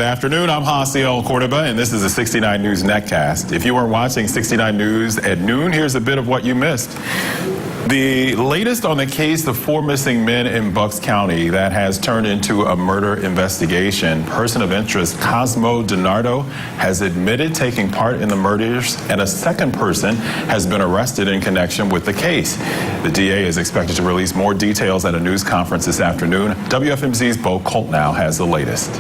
afternoon. I'm Hasiel Cordoba, and this is the 69 News Netcast. If you weren't watching 69 News at noon, here's a bit of what you missed. The latest on the case of 4 missing men in Bucks County that has turned into a murder investigation. Person of interest Cosmo DiNardo has admitted taking part in the murders, and a second person has been arrested in connection with the case. The DA is expected to release more details at a news conference this afternoon. WFMZ's Bo Coltnow has the latest.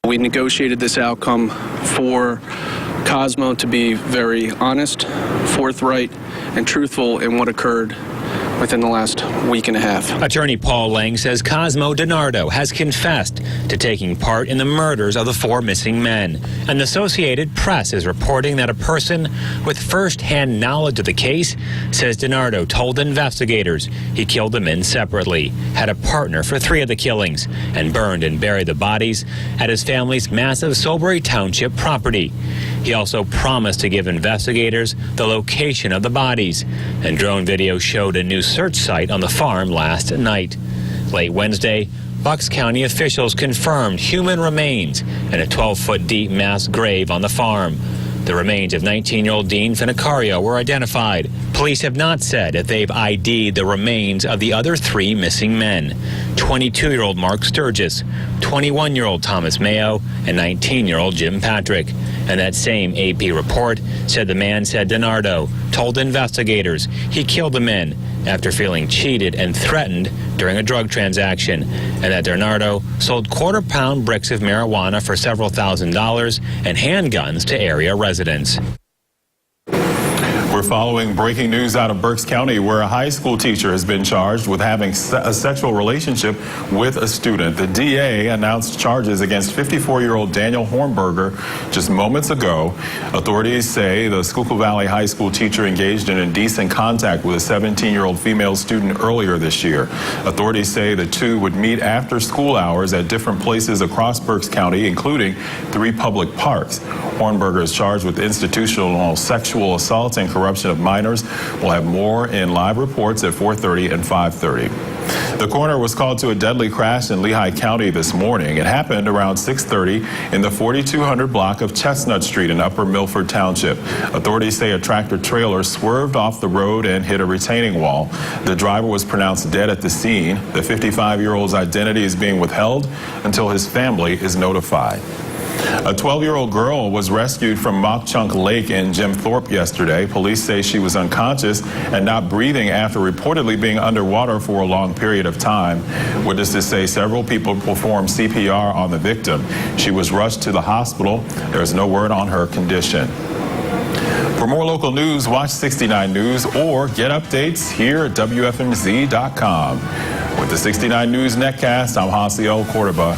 We negotiated this outcome for Cosmo to be very honest, forthright, and truthful in what occurred within the last week and a half. Attorney Paul Lang says Cosmo DiNardo has confessed to taking part in the murders of the 4 missing men. And the Associated Press is reporting that a person with first-hand knowledge of the case says DiNardo told investigators he killed the men separately, had a partner for 3 of the killings, and burned and buried the bodies at his family's massive Sobury Township property. He also promised to give investigators the location of the bodies, and drone video showed a new search site on the farm last night. Late Wednesday, Bucks County officials confirmed human remains in a 12-foot deep mass grave on the farm. The remains of 19-year-old Dean Finicario were identified. Police have not said if they've ID'd the remains of the other 3 missing men: 22-year-old Mark Sturgis, 21-year-old Thomas Mayo, and 19-year-old Jim Patrick. And that same AP report said the man said DiNardo told investigators he killed the men after feeling cheated and threatened during a drug transaction, and that DiNardo sold quarter-pound bricks of marijuana for several $1,000s and handguns to area residents. We're following breaking news out of Berks County, where a high school teacher has been charged with having a sexual relationship with a student. The DA announced charges against 54-year-old Daniel Hornberger just moments ago. Authorities say the Schuylkill Valley High School teacher engaged in indecent contact with a 17-year-old female student earlier this year. Authorities say the two would meet after school hours at different places across Berks County, including 3 public parks. Hornberger is charged with institutional sexual assault and corruption of minors. We'll have more in live reports at 4:30 and 5:30. The coroner was called to a deadly crash in Lehigh County this morning. It happened around 6:30 in the 4200 block of Chestnut Street in Upper Milford Township. Authorities say a tractor-trailer swerved off the road and hit a retaining wall. The driver was pronounced dead at the scene. The 55-year-old's identity is being withheld until his family is notified. A 12-year-old girl was rescued from Mock Chunk Lake in Jim Thorpe yesterday. Police say she was unconscious and not breathing after reportedly being underwater for a long period of time. Witnesses say several people performed CPR on the victim. She was rushed to the hospital. There is no word on her condition. For more local news, watch 69 News or get updates here at WFMZ.com. With the 69 News Netcast, I'm Hasiel Cordoba.